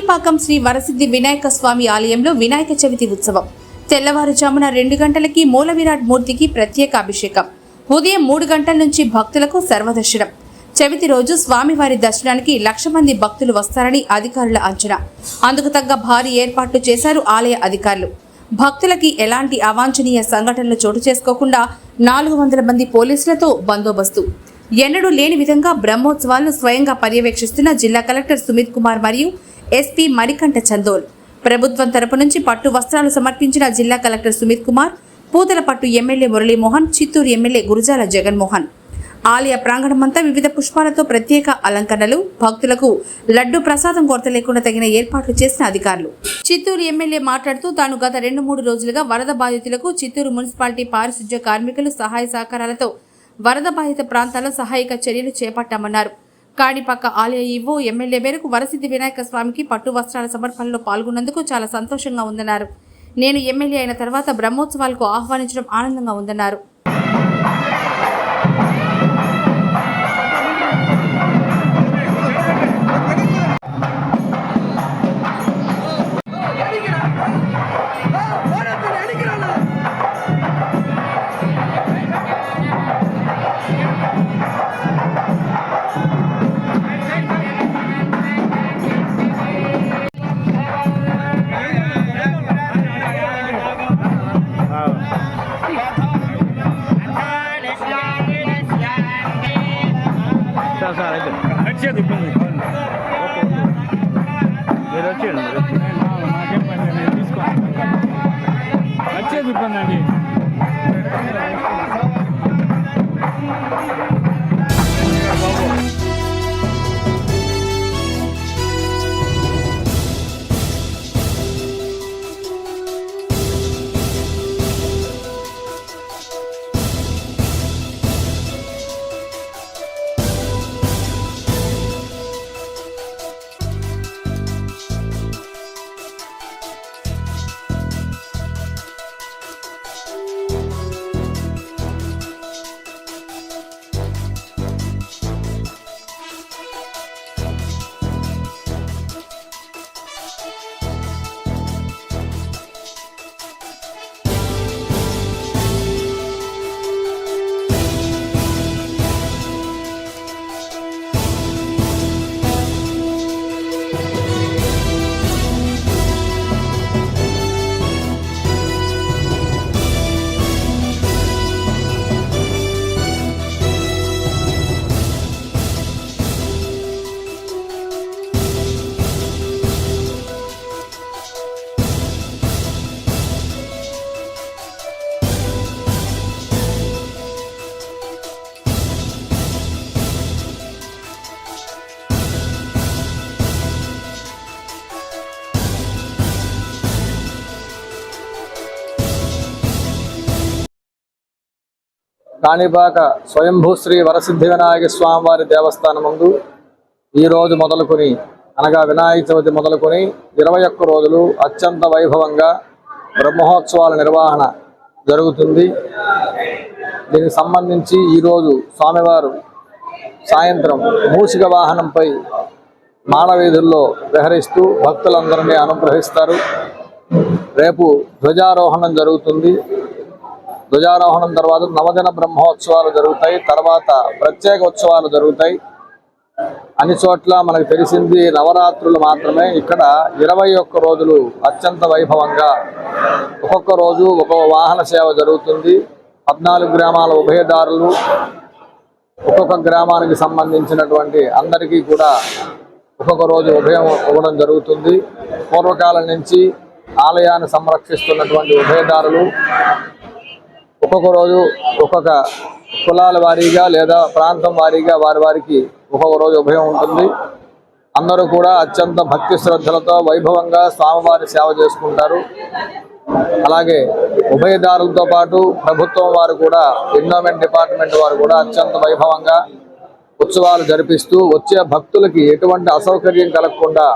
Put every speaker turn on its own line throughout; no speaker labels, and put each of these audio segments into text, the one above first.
కాణిపాకం శ్రీ వరసిద్ధి వినాయక స్వామి ఆలయంలో వినాయక చవితి ఉత్సవం. తెల్లవారుజామున 2 గంటలకి మూల విరాట్ మూర్తికి ప్రత్యేక అభిషేకం. ఉదయం 3 గంటల నుంచి భక్తులకు సర్వదర్శనం. చవితి రోజు స్వామివారి దర్శనానికి 1,00,000 మంది భక్తులు వస్తారని అధికారుల అంచనా. అందుకు తగ్గ భారీ ఏర్పాట్లు చేశారు ఆలయ అధికారులు. భక్తులకి ఎలాంటి అవాంఛనీయ సంఘటనలు చోటు చేసుకోకుండా 400 మంది పోలీసులతో బందోబస్తు. ఎన్నడూ లేని విధంగా బ్రహ్మోత్సవాలను స్వయంగా పర్యవేక్షిస్తున్న జిల్లా కలెక్టర్ సుమిత్ కుమార్ మరియు ఎస్పీ మణికంఠ చందోల్. ప్రభుత్వం తరపు నుంచి పట్టు వస్త్రాలు సమర్పించిన జిల్లా collector Sumit Kumar, Puthalapattu MLA Muralimohan, Chittoor MLA Gurujala Jaganmohan. ఆలయ ప్రాంగణమంతా వివిధ పుష్పాలతో ప్రత్యేక అలంకరణలు. భక్తులకు లడ్డు ప్రసాదం కొరత లేకుండా తగిన ఏర్పాట్లు చేసిన అధికారులు. చిత్తూరు ఎమ్మెల్యే మాట్లాడుతూ తాను గత 2-3 రోజులుగా వరద బాధితులకు చిత్తూరు మున్సిపాలిటీ పారిశుధ్య కార్మికులు సహాయ సహకారాలతో వరద బాధిత ప్రాంతాల్లో సహాయక చర్యలు చేపట్టామన్నారు. కాణిపాక ఆలయ ఈవో ఎమ్మెల్యే మేరకు వరసిద్ధి వినాయక స్వామికి పట్టు వస్త్రాల సమర్పణలో పాల్గొన్నందుకు చాలా సంతోషంగా ఉందన్నారు. నేను ఎమ్మెల్యే అయిన తర్వాత బ్రహ్మోత్సవాలకు ఆహ్వానించడం ఆనందంగా ఉందన్నారు.
వచ్చేది ఇబ్బంది మీరు వచ్చేయండి నాకేం పని నేను తీసుకోండి వచ్చేది ఇబ్బంది అండి.
కాణిపాక స్వయంభూ శ్రీ వరసిద్ధి వినాయక స్వామివారి దేవస్థానం ముందు ఈరోజు మొదలుకొని అనగా వినాయక చవితి మొదలుకొని 21 రోజులు అత్యంత వైభవంగా బ్రహ్మోత్సవాల నిర్వహణ జరుగుతుంది. దీనికి సంబంధించి ఈరోజు స్వామివారు సాయంత్రం మూషిక వాహనంపై మానవీధుల్లో విహరిస్తూ భక్తులందరినీ అనుగ్రహిస్తారు. రేపు ధ్వజారోహణం జరుగుతుంది. ధ్వజారోహణం తర్వాత నవదిన బ్రహ్మోత్సవాలు జరుగుతాయి. తర్వాత ప్రత్యేక ఉత్సవాలు జరుగుతాయి. అన్ని చోట్ల మనకు తెలిసింది నవరాత్రులు మాత్రమే. ఇక్కడ 21 రోజులు అత్యంత వైభవంగా ఒక్కొక్క రోజు ఒక్కొక్క వాహన సేవ జరుగుతుంది. 14 గ్రామాల ఉభయదారులు ఒక్కొక్క గ్రామానికి సంబంధించినటువంటి అందరికీ కూడా ఒక్కొక్క రోజు ఉభయం ఇవ్వడం జరుగుతుంది. పూర్వకాలం నుంచి ఆలయాన్ని సంరక్షిస్తున్నటువంటి ఉభయదారులు ఒక్కొక్క రోజు ఒక్కొక్క కులాల వారీగా లేదా ప్రాంతం వారీగా వారికి ఒక్కొక్క రోజు ఉభయం ఉంటుంది. అందరూ కూడా అత్యంత భక్తి శ్రద్ధలతో వైభవంగా స్వామివారి సేవ చేసుకుంటారు. అలాగే ఉభయదారులతో పాటు ప్రభుత్వం వారు కూడా ఎండోమెంట్ డిపార్ట్మెంట్ వారు కూడా అత్యంత వైభవంగా ఉత్సవాలు జరిపిస్తూ వచ్చే భక్తులకి ఎటువంటి అసౌకర్యం కలగకుండా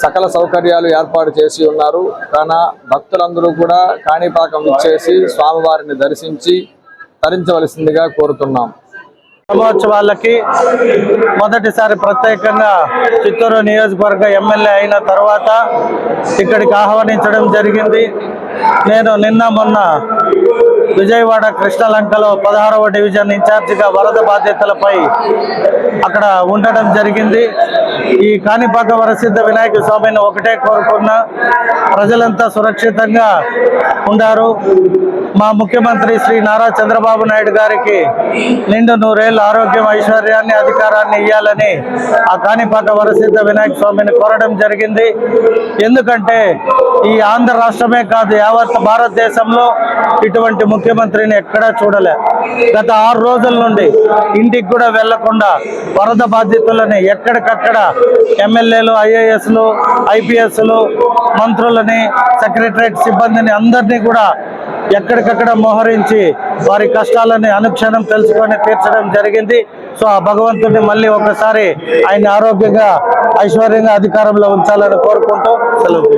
సకల సౌకర్యాలు ఏర్పాటు చేసి ఉన్నారు. కాన భక్తులందరూ కూడా కాణిపాకం విచ్చేసి స్వామివారిని దర్శించి తరించవలసిందిగా కోరుతున్నాం.
బ్రహ్మోత్సవాలకి మొదటిసారి ప్రత్యేకంగా చిత్తూరు నియోజకవర్గ ఎమ్మెల్యే అయిన తర్వాత ఇక్కడికి ఆహ్వానించడం జరిగింది. నేను నిన్న మొన్న విజయవాడ కృష్ణలంకలో 16వ డివిజన్ ఇన్ఛార్జిగా వరద బాధ్యతలపై అక్కడ ఉండడం జరిగింది. ఈ కాణిపాక వరసిద్ధ వినాయక స్వామిని ఒకటే కోరుకున్నా, ప్రజలంతా సురక్షితంగా ఉండారు. మా ముఖ్యమంత్రి శ్రీ నారా చంద్రబాబు నాయుడు గారికి నిండు 100 ఏళ్ళ ఆరోగ్యం, ఐశ్వర్యాన్ని, అధికారాన్ని ఇవ్వాలని ఆ కాణిపాక వరసిద్ధ వినాయక స్వామిని కోరడం జరిగింది. ఎందుకంటే ఈ ఆంధ్ర రాష్ట్రమే కాదు, యావత్ భారతదేశంలో ఇటువంటి ముఖ్యమంత్రిని ఎక్కడా చూడలే. గత 6 రోజుల నుండి ఇంటికి కూడా వెళ్లకుండా వరద బాధితులని ఎక్కడికక్కడ ఎమ్మెల్యేలు, ఐఏఎస్లు, ఐపీఎస్లు, మంత్రులని, సెక్రటరేట్ సిబ్బందిని అందరినీ కూడా ఎక్కడికక్కడ మోహరించి వారి కష్టాలని అనుక్షణం తెలుసుకొని తీర్చడం జరిగింది. సో ఆ భగవంతుడిని మళ్ళీ ఒకసారి ఆయన ఆరోగ్యంగా, ఐశ్వర్యంగా అధికారంలో ఉంచాలని కోరుకుంటూ సెలవు.